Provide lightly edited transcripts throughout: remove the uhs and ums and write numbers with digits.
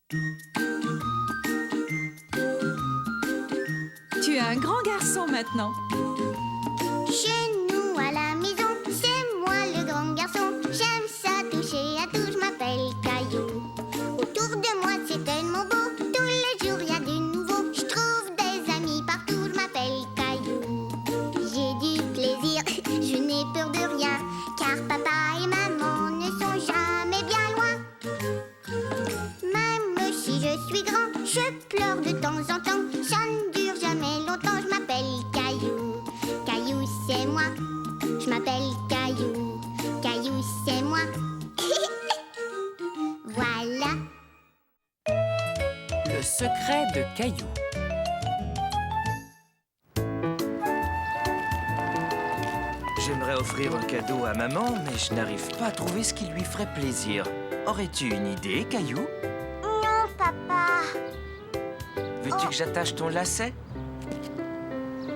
Tu es un grand garçon maintenant. Chez nous à la maison, c'est moi le grand garçon. J'aime ça toucher à tout, je m'appelle Caillou. Autour de moi c'est tellement beau, tous les jours il y a du nouveau. Je trouve des amis partout, je m'appelle Caillou. J'ai du plaisir, je n'ai peur de rien, car papa et maman ne sont jamais bien loin. Même si je suis grand, je pleure de temps en temps. Ça ne dure jamais longtemps, je m'appelle Caillou. Caillou c'est moi, je m'appelle Caillou. Caillou c'est moi. Voilà. Le secret de Caillou. J'aimerais offrir un cadeau à maman, mais je n'arrive pas à trouver ce qui lui ferait plaisir. Aurais-tu une idée, Caillou? Non, papa. Veux-tu que j'attache ton lacet?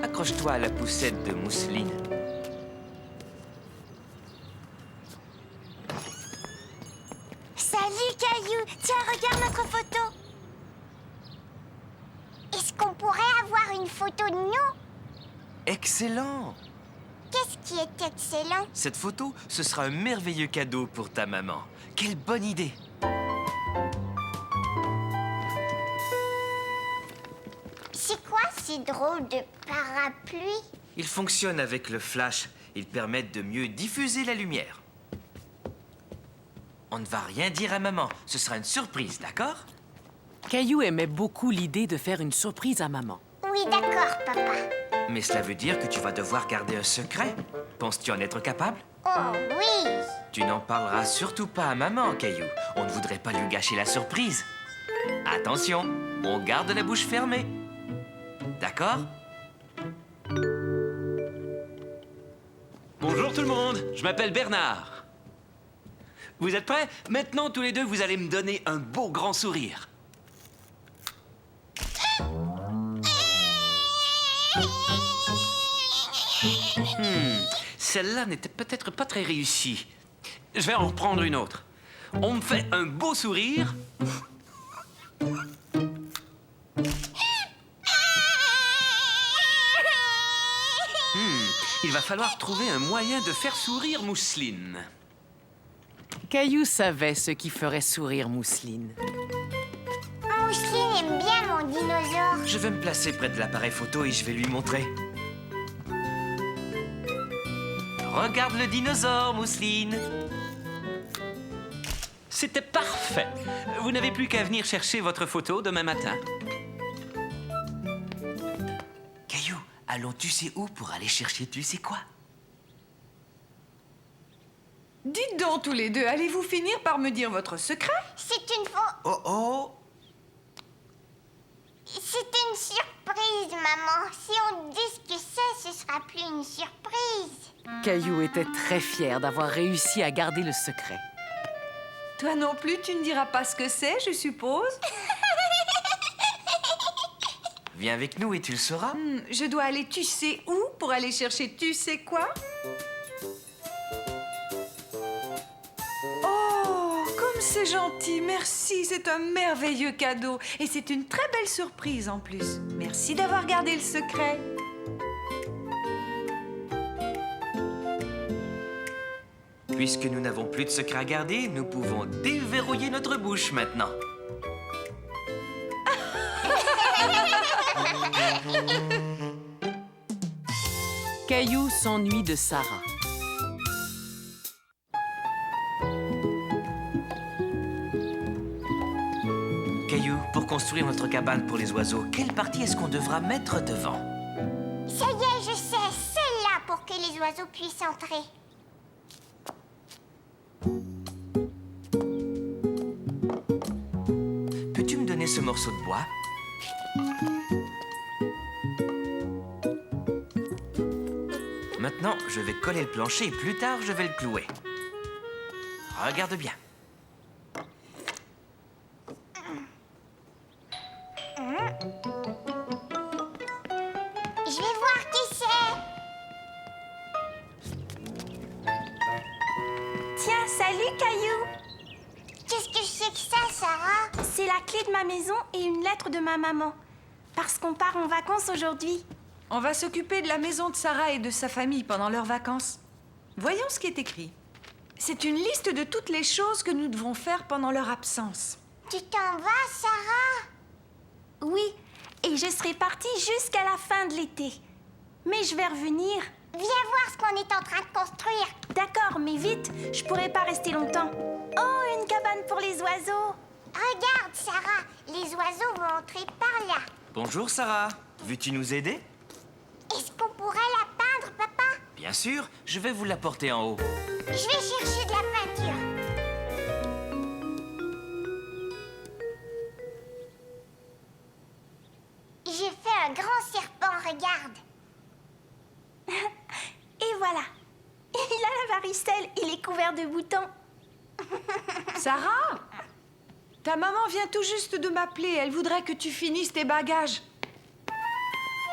Accroche-toi à la poussette de mousseline. Salut Caillou, tiens, regarde notre photo. Est-ce qu'on pourrait avoir une photo de nous? Excellent! Qu'est-ce qui est excellent? Cette photo, ce sera un merveilleux cadeau pour ta maman. Quelle bonne idée! C'est quoi ces drôles de parapluies? Ils fonctionnent avec le flash. Ils permettent de mieux diffuser la lumière. On ne va rien dire à maman. Ce sera une surprise, d'accord? Caillou aimait beaucoup l'idée de faire une surprise à maman. Oui, d'accord, papa. Mais cela veut dire que tu vas devoir garder un secret. Penses-tu en être capable? Oh oui. Tu n'en parleras surtout pas à maman, Caillou. On ne voudrait pas lui gâcher la surprise. Attention, on garde la bouche fermée. D'accord? Bonjour tout le monde, je m'appelle Bernard. Vous êtes prêts? Maintenant, tous les deux, vous allez me donner un beau grand sourire. Celle-là n'était peut-être pas très réussie. Je vais en reprendre une autre. On me fait un beau sourire. Il va falloir trouver un moyen de faire sourire Mousseline. Caillou savait ce qui ferait sourire Mousseline. Mousseline aime bien mon dinosaure. Je vais me placer près de l'appareil photo et je vais lui montrer. Regarde le dinosaure, Mousseline. C'était parfait. Vous n'avez plus qu'à venir chercher votre photo demain matin. Caillou, allons tu sais où pour aller chercher tu sais quoi? Dites donc tous les deux, allez-vous finir par me dire votre secret? C'est une faux... Oh oh! C'est une surprise, maman. Si on dit ce que c'est, ce sera plus une surprise. Caillou était très fier d'avoir réussi à garder le secret. Toi non plus, tu ne diras pas ce que c'est, je suppose? Viens avec nous et tu le sauras. Je dois aller tu sais où pour aller chercher tu sais quoi? Oh, comme c'est gentil, merci, c'est un merveilleux cadeau. Et c'est une très belle surprise en plus. Merci d'avoir gardé le secret. Puisque nous n'avons plus de secret à garder, nous pouvons déverrouiller notre bouche maintenant. Caillou s'ennuie de Sarah. Caillou, pour construire notre cabane pour les oiseaux, quelle partie est-ce qu'on devra mettre devant? Ça y est, je sais. Celle-là pour que les oiseaux puissent entrer. Peux-tu me donner ce morceau de bois? Maintenant, je vais coller le plancher et plus tard, je vais le clouer. Regarde bien. Je vais voir qui c'est. Tiens, salut Caillou. Qu'est-ce que c'est que ça, Sarah? C'est la clé de ma maison et une lettre de ma maman. Parce qu'on part en vacances aujourd'hui. On va s'occuper de la maison de Sarah et de sa famille pendant leurs vacances. Voyons ce qui est écrit. C'est une liste de toutes les choses que nous devons faire pendant leur absence. Tu t'en vas, Sarah? Oui, et je serai partie jusqu'à la fin de l'été. Mais je vais revenir. Viens voir ce qu'on est en train de construire. D'accord, mais vite, je pourrai pas rester longtemps. Oh, une cabane pour les oiseaux. Regarde, Sarah, les oiseaux vont entrer par là. Bonjour, Sarah. Veux-tu nous aider? Est-ce qu'on pourrait la peindre, papa? Bien sûr, je vais vous l'apporter en haut. Je vais chercher de la peinture. J'ai fait un grand serpent, regarde. Et voilà. Il a la varicelle, il est couvert de boutons. Sarah? Ta maman vient tout juste de m'appeler. Elle voudrait que tu finisses tes bagages.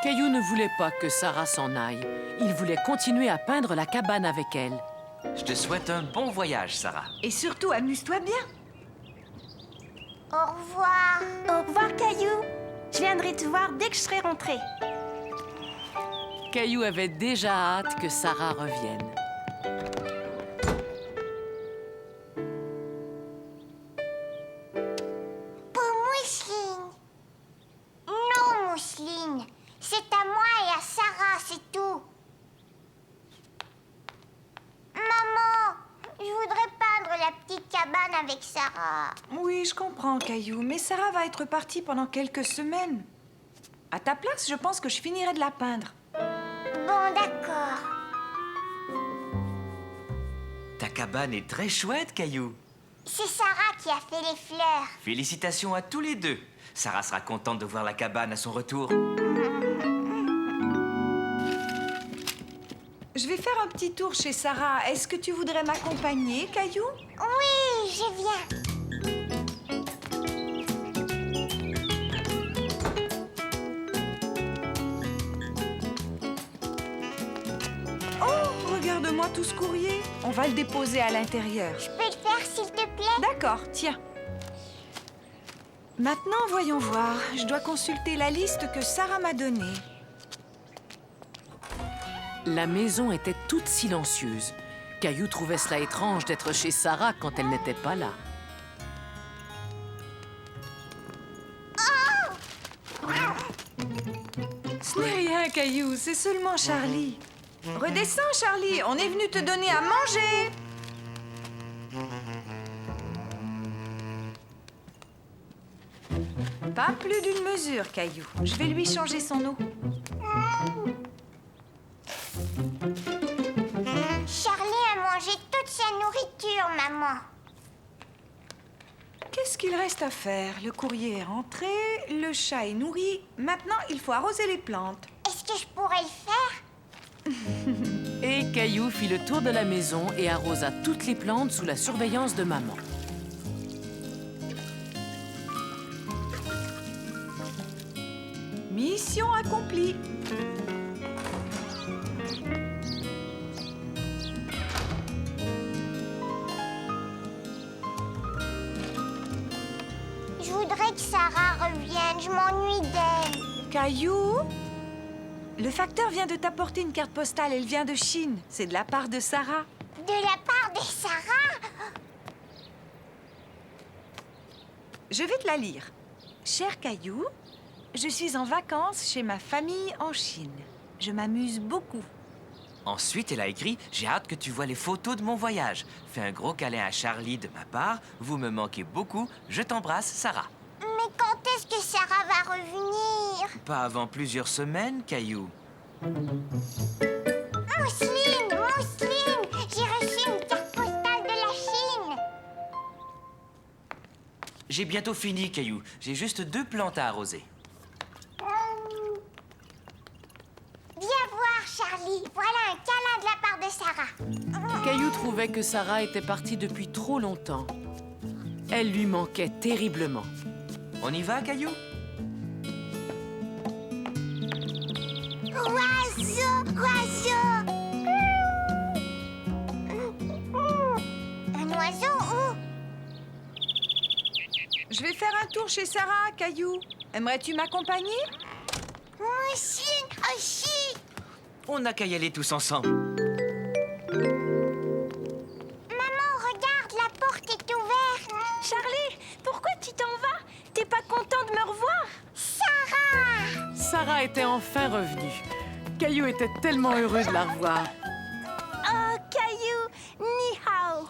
Caillou ne voulait pas que Sarah s'en aille. Il voulait continuer à peindre la cabane avec elle. Je te souhaite un bon voyage, Sarah. Et surtout, amuse-toi bien. Au revoir. Au revoir, Caillou. Je viendrai te voir dès que je serai rentrée. Caillou avait déjà hâte que Sarah revienne. Pour Mousseline. Non, Mousseline. C'est à moi et à Sarah, c'est tout. Maman, je voudrais peindre la petite cabane avec Sarah. Oui, je comprends, Caillou, mais Sarah va être partie pendant quelques semaines. À ta place, je pense que je finirai de la peindre. Bon, d'accord. Ta cabane est très chouette, Caillou. C'est Sarah qui a fait les fleurs. Félicitations à tous les deux. Sarah sera contente de voir la cabane à son retour. Je vais faire un petit tour chez Sarah. Est-ce que tu voudrais m'accompagner, Caillou? Oui, je viens. Oh, regarde-moi tout ce courrier. On va le déposer à l'intérieur. Je peux le faire, s'il te plaît? D'accord, tiens. Maintenant, voyons voir. Je dois consulter la liste que Sarah m'a donnée. La maison était toute silencieuse. Caillou trouvait cela étrange d'être chez Sarah quand elle n'était pas là. Ce n'est rien, Caillou, c'est seulement Charlie. Redescends, Charlie, on est venu te donner à manger. Pas plus d'une mesure, Caillou. Je vais lui changer son eau. Charlie a mangé toute sa nourriture, maman. Qu'est-ce qu'il reste à faire? Le courrier est rentré, le chat est nourri. Maintenant, il faut arroser les plantes. Est-ce que je pourrais le faire? Et Caillou fit le tour de la maison et arrosa toutes les plantes sous la surveillance de maman. Mission accomplie. Je voudrais que Sarah revienne. Je m'ennuie d'elle. Caillou? Le facteur vient de t'apporter une carte postale. Elle vient de Chine. C'est de la part de Sarah. De la part de Sarah? Je vais te la lire. Cher Caillou, je suis en vacances chez ma famille en Chine. Je m'amuse beaucoup. Ensuite, elle a écrit « J'ai hâte que tu vois les photos de mon voyage. Fais un gros câlin à Charlie de ma part. Vous me manquez beaucoup. Je t'embrasse, Sarah. » Mais quand est-ce que Sarah va revenir? Pas avant plusieurs semaines, Caillou. Mousseline, Mousseline, j'ai reçu une carte postale de la Chine. J'ai bientôt fini, Caillou. J'ai juste 2 plantes à arroser. Viens voir, Charlie. Voilà un câlin de la part de Sarah. Caillou trouvait que Sarah était partie depuis trop longtemps. Elle lui manquait terriblement. On y va, Caillou? Oiseau, oiseau. Un oiseau où? Je vais faire un tour chez Sarah, Caillou. Aimerais-tu m'accompagner? Moi aussi. On n'a qu'à y aller tous ensemble. Maman, regarde, la porte est ouverte. Charlie, pourquoi tu t'en vas? T'es pas content de me revoir? Sarah! Sarah était enfin revenue. Caillou était tellement heureux de la revoir. Oh, Caillou, ni hao.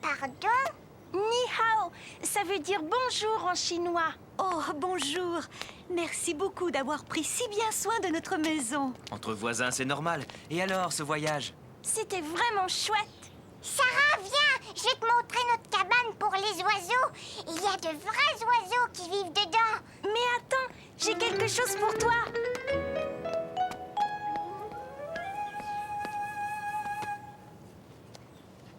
Pardon? Ni hao, ça veut dire bonjour en chinois. Oh, bonjour. Merci beaucoup d'avoir pris si bien soin de notre maison. Entre voisins, c'est normal. Et alors, ce voyage? C'était vraiment chouette. Sarah, viens! Je vais te montrer notre cabane pour les oiseaux. Il y a de vrais oiseaux qui vivent dedans. Mais attends, j'ai quelque chose pour toi.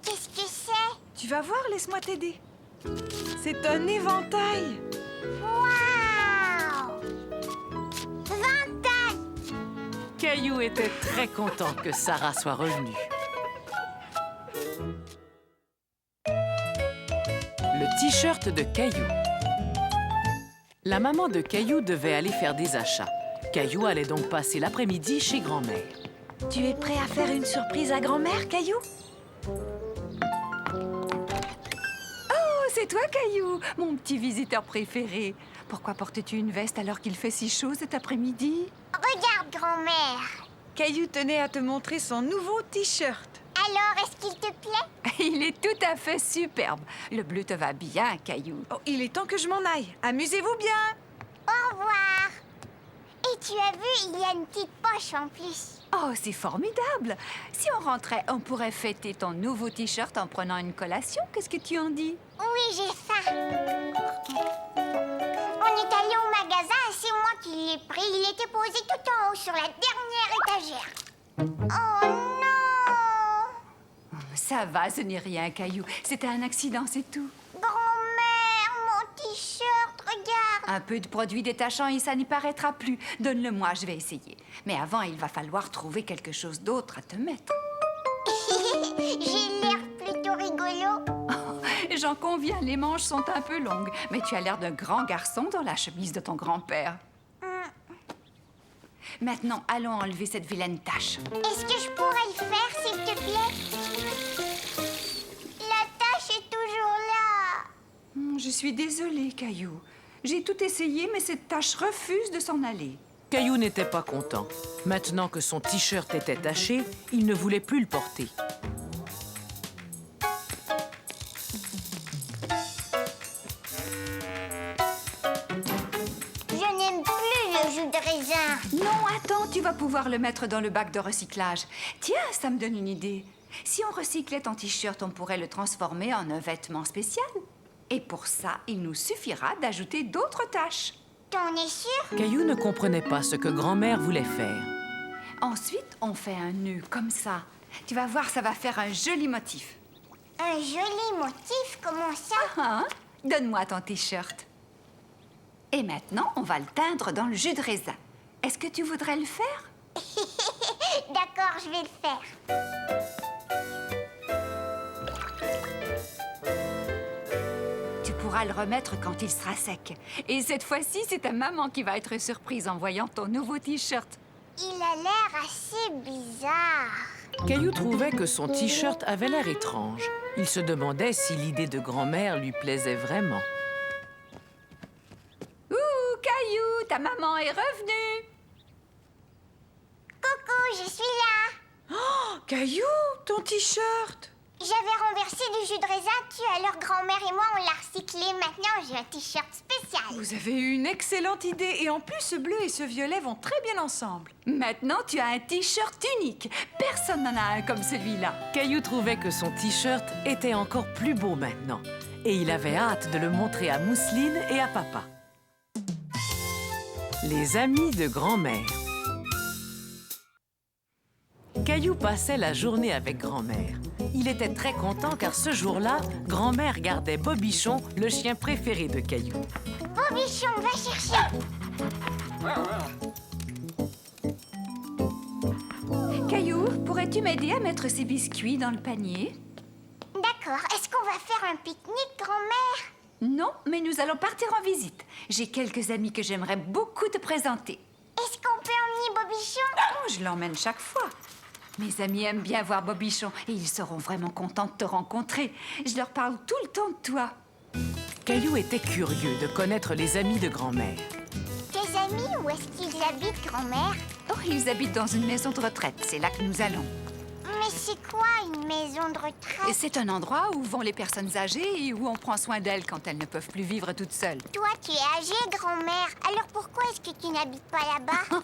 Qu'est-ce que c'est? Tu vas voir, laisse-moi t'aider. C'est un éventail. Waouh! 20 tailles! Caillou était très content que Sarah soit revenue. Le t-shirt de Caillou. La maman de Caillou devait aller faire des achats. Caillou allait donc passer l'après-midi chez grand-mère. Tu es prêt à faire une surprise à grand-mère, Caillou? Oh, c'est toi, Caillou, mon petit visiteur préféré. Pourquoi portes-tu une veste alors qu'il fait si chaud cet après-midi? Regarde, grand-mère. Caillou tenait à te montrer son nouveau t-shirt. Alors, est-ce qu'il te plaît? Il est tout à fait superbe. Le bleu te va bien, Caillou. Oh, il est temps que je m'en aille. Amusez-vous bien. Au revoir. Et tu as vu, il y a une petite poche en plus. Oh, c'est formidable! Si on rentrait, on pourrait fêter ton nouveau t-shirt en prenant une collation. Qu'est-ce que tu en dis? Oui, j'ai faim. On est allé au magasin et c'est moi qui l'ai pris. Il était posé tout en haut sur la dernière étagère. Oh non! Ça va, ce n'est rien, Caillou. C'était un accident, c'est tout. Grand-mère, mon t-shirt, regarde. Un peu de produit détachant et ça n'y paraîtra plus. Donne-le-moi, je vais essayer. Mais avant, il va falloir trouver quelque chose d'autre à te mettre. J'ai l'air plutôt rigolo. J'en conviens, les manches sont un peu longues. Mais tu as l'air d'un grand garçon dans la chemise de ton grand-père. Maintenant, allons enlever cette vilaine tache. Est-ce que je pourrais le faire, s'il te plaît? La tache est toujours là. Je suis désolée, Caillou. J'ai tout essayé, mais cette tache refuse de s'en aller. Caillou n'était pas content. Maintenant que son t-shirt était taché, il ne voulait plus le porter. Je n'aime plus le jus de raisin. Non, attends, tu vas pouvoir le mettre dans le bac de recyclage. Tiens, ça me donne une idée. Si on recyclait ton t-shirt, on pourrait le transformer en un vêtement spécial. Et pour ça, il nous suffira d'ajouter d'autres taches. T'en es sûr? Caillou ne comprenait pas ce que grand-mère voulait faire. Ensuite, on fait un nœud comme ça. Tu vas voir, ça va faire un joli motif. Un joli motif, comment ça? Hein? Donne-moi ton t-shirt. Et maintenant, on va le teindre dans le jus de raisin. Est-ce que tu voudrais le faire? D'accord, je vais le faire. Tu pourras le remettre quand il sera sec. Et cette fois-ci, c'est ta maman qui va être surprise en voyant ton nouveau t-shirt. Il a l'air assez bizarre. Caillou trouvait que son t-shirt avait l'air étrange. Il se demandait si l'idée de grand-mère lui plaisait vraiment. Ouh, Caillou, ta maman est revenue! Coucou, je suis là. Oh, Caillou, ton t-shirt. J'avais renversé du jus de raisin dessus, alors grand-mère et moi, on l'a recyclé. Maintenant, j'ai un t-shirt spécial. Vous avez eu une excellente idée. Et en plus, ce bleu et ce violet vont très bien ensemble. Maintenant, tu as un t-shirt unique. Personne n'en a un comme celui-là. Caillou trouvait que son t-shirt était encore plus beau maintenant. Et il avait hâte de le montrer à Mousseline et à papa. Les amis de grand-mère. Caillou passait la journée avec grand-mère. Il était très content car ce jour-là, grand-mère gardait Bobichon, le chien préféré de Caillou. Bobichon, va chercher. Caillou, pourrais-tu m'aider à mettre ces biscuits dans le panier? D'accord, est-ce qu'on va faire un pique-nique, grand-mère? Non, mais nous allons partir en visite. J'ai quelques amis que j'aimerais beaucoup te présenter. Est-ce qu'on peut emmener Bobichon? Oh, je l'emmène chaque fois. Mes amis aiment bien voir Bobichon et ils seront vraiment contents de te rencontrer. Je leur parle tout le temps de toi. Caillou était curieux de connaître les amis de grand-mère. Tes amis, où est-ce qu'ils habitent, grand-mère? Oh, ils habitent dans une maison de retraite. C'est là que nous allons. Mais c'est quoi une maison de Et retraite? c'est un endroit où vont les personnes âgées et où on prend soin d'elles quand elles ne peuvent plus vivre toutes seules. Toi, tu es âgée, grand-mère. Alors pourquoi est-ce que tu n'habites pas là-bas?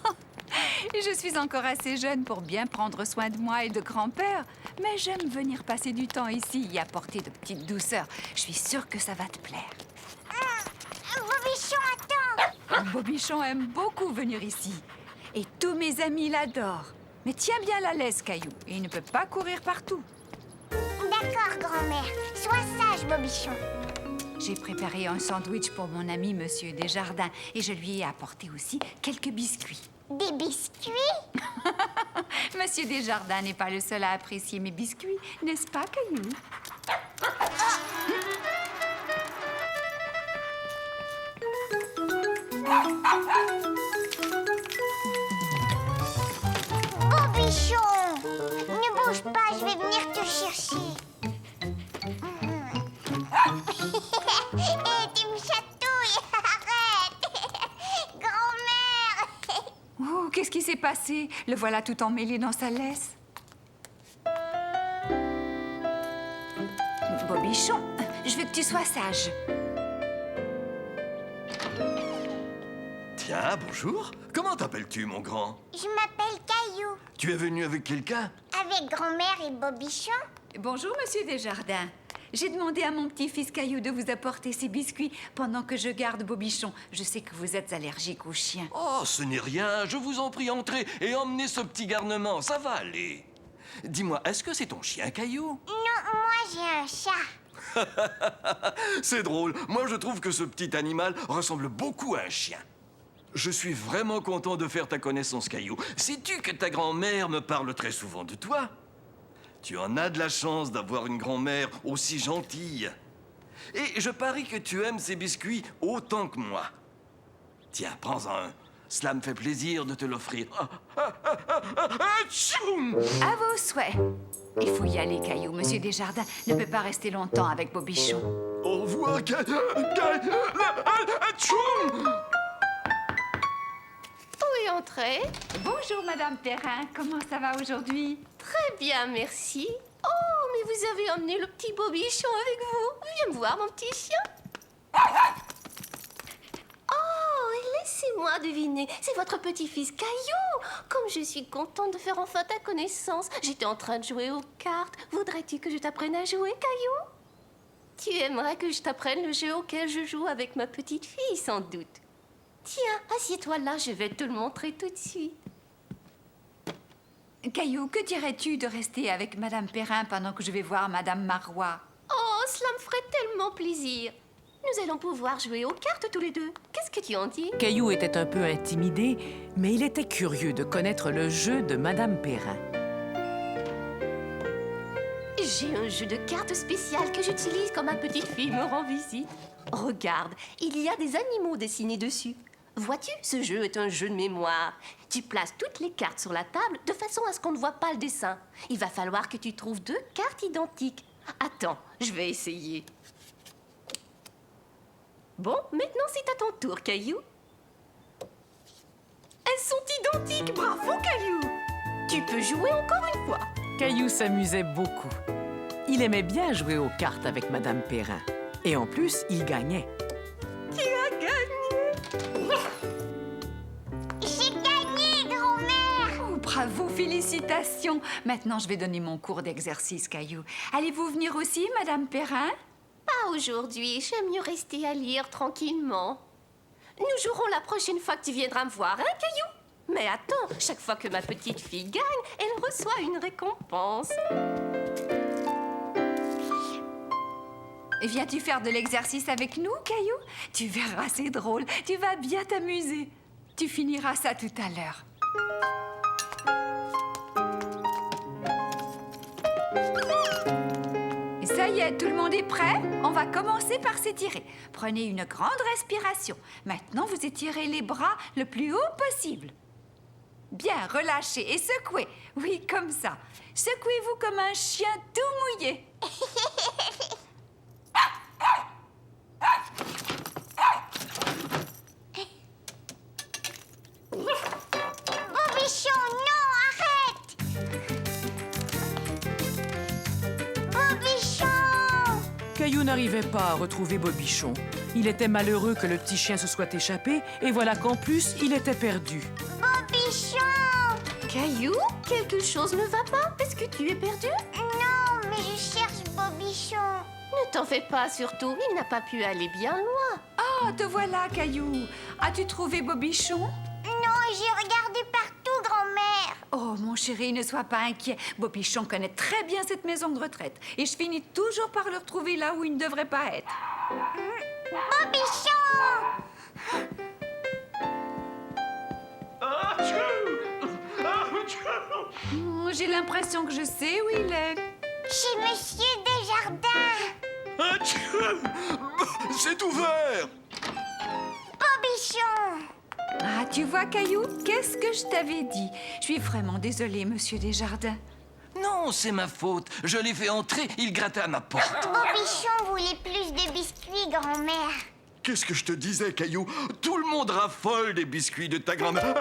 Et je suis encore assez jeune pour bien prendre soin de moi et de grand-père. Mais j'aime venir passer du temps ici et apporter de petites douceurs. Je suis sûre que ça va te plaire. Bobichon, attends! Bobichon aime beaucoup venir ici. Et tous mes amis l'adorent. Mais tiens bien la laisse, Caillou. Il ne peut pas courir partout. D'accord, grand-mère. Sois sage, Bobichon. J'ai préparé un sandwich pour mon ami Monsieur Desjardins et je lui ai apporté aussi quelques biscuits. Des biscuits? Monsieur Desjardins n'est pas le seul à apprécier mes biscuits, n'est-ce pas, Caillou? Bobichon! Ne bouge pas, je vais venir te chercher. Hé, tu me chatouilles! Arrête! Grand-mère! Oh, qu'est-ce qui s'est passé? Le voilà tout emmêlé dans sa laisse. Bobichon, je veux que tu sois sage. Tiens, bonjour. Comment t'appelles-tu, mon grand? Je m'appelle Caillou. Tu es venu avec quelqu'un? Avec grand-mère et Bobichon? Bonjour, Monsieur Desjardins. J'ai demandé à mon petit-fils Caillou de vous apporter ces biscuits pendant que je garde Bobichon. Je sais que vous êtes allergique aux chiens. Oh, ce n'est rien. Je vous en prie, entrez et emmenez ce petit garnement. Ça va aller. Dis-moi, est-ce que c'est ton chien, Caillou? Non, moi j'ai un chat. C'est drôle. Moi, je trouve que ce petit animal ressemble beaucoup à un chien. Je suis vraiment content de faire ta connaissance, Caillou. Sais-tu que ta grand-mère me parle très souvent de toi? Tu en as de la chance d'avoir une grand-mère aussi gentille. Et je parie que tu aimes ces biscuits autant que moi. Tiens, prends-en un. Cela me fait plaisir de te l'offrir. Tchoum! À vos souhaits. Il faut y aller, Caillou. Monsieur Desjardins ne peut pas rester longtemps avec Bobichon. Au revoir, Tchoum! Oui, entrez. Bonjour, Madame Perrin. Comment ça va aujourd'hui? Très bien, merci. Oh, mais vous avez emmené le petit Bobichon avec vous. Viens me voir, mon petit chien. Oh, et laissez-moi deviner. C'est votre petit-fils Caillou. Comme je suis contente de faire enfin ta connaissance. J'étais en train de jouer aux cartes. Voudrais-tu que je t'apprenne à jouer, Caillou? Tu aimerais que je t'apprenne le jeu auquel je joue avec ma petite fille, sans doute. Tiens, assieds-toi là, je vais te le montrer tout de suite. Caillou, que dirais-tu de rester avec Madame Perrin pendant que je vais voir Madame Marois? Oh, cela me ferait tellement plaisir. Nous allons pouvoir jouer aux cartes tous les deux. Qu'est-ce que tu en dis? Caillou était un peu intimidé, mais il était curieux de connaître le jeu de Madame Perrin. J'ai un jeu de cartes spécial que j'utilise quand ma petite fille me rend visite. Regarde, il y a des animaux dessinés dessus. Vois-tu, ce jeu est un jeu de mémoire. Tu places toutes les cartes sur la table de façon à ce qu'on ne voit pas le dessin. Il va falloir que tu trouves 2 cartes identiques. Attends, je vais essayer. Bon, maintenant c'est à ton tour, Caillou. Elles sont identiques, bravo, Caillou. Tu peux jouer encore une fois. Caillou s'amusait beaucoup. Il aimait bien jouer aux cartes avec Madame Perrin. Et en plus, il gagnait. Tu as gagné. J'ai gagné, grand-mère! Oh, bravo, félicitations. Maintenant, je vais donner mon cours d'exercice, Caillou. Allez-vous venir aussi, Madame Perrin? Pas aujourd'hui, j'aime mieux rester à lire tranquillement. Nous jouerons la prochaine fois que tu viendras me voir, hein, Caillou? Mais attends, chaque fois que ma petite fille gagne, elle reçoit une récompense. Viens-tu faire de l'exercice avec nous, Caillou? Tu verras, c'est drôle. Tu vas bien t'amuser. Tu finiras ça tout à l'heure. Et ça y y est, tout le monde est prêt? On va commencer par s'étirer. Prenez une grande respiration. Maintenant, vous étirez les bras le plus haut possible. Bien, relâchez et secouez. Oui, comme ça. Secouez-vous comme un chien tout mouillé. Bobichon, non, arrête! Bobichon! Caillou n'arrivait pas à retrouver Bobichon. Il était malheureux que le petit chien se soit échappé, et voilà qu'en plus, il était perdu. Bobichon! Caillou, quelque chose ne va pas? Est-ce que tu es perdu? Non, mais je cherche Bobichon. Ne t'en fais pas, surtout. Il n'a pas pu aller bien loin. Oh, te voilà, Caillou. As-tu trouvé Bobichon? Non, j'ai regardé partout, grand-mère. Oh, mon chéri, ne sois pas inquiet. Bobichon connaît très bien cette maison de retraite. Et je finis toujours par le retrouver là où il ne devrait pas être. Bobichon! Oh, j'ai l'impression que je sais où il est. Chez Monsieur Desjardins. C'est ouvert! Bobichon! Ah, tu vois, Caillou, qu'est-ce que je t'avais dit? Je suis vraiment désolée, Monsieur Desjardins. Non, c'est ma faute. Je l'ai fait entrer, il grattait à ma porte. Bobichon voulait plus de biscuits, grand-mère. Qu'est-ce que je te disais, Caillou? Tout le monde raffole des biscuits de ta grand-mère.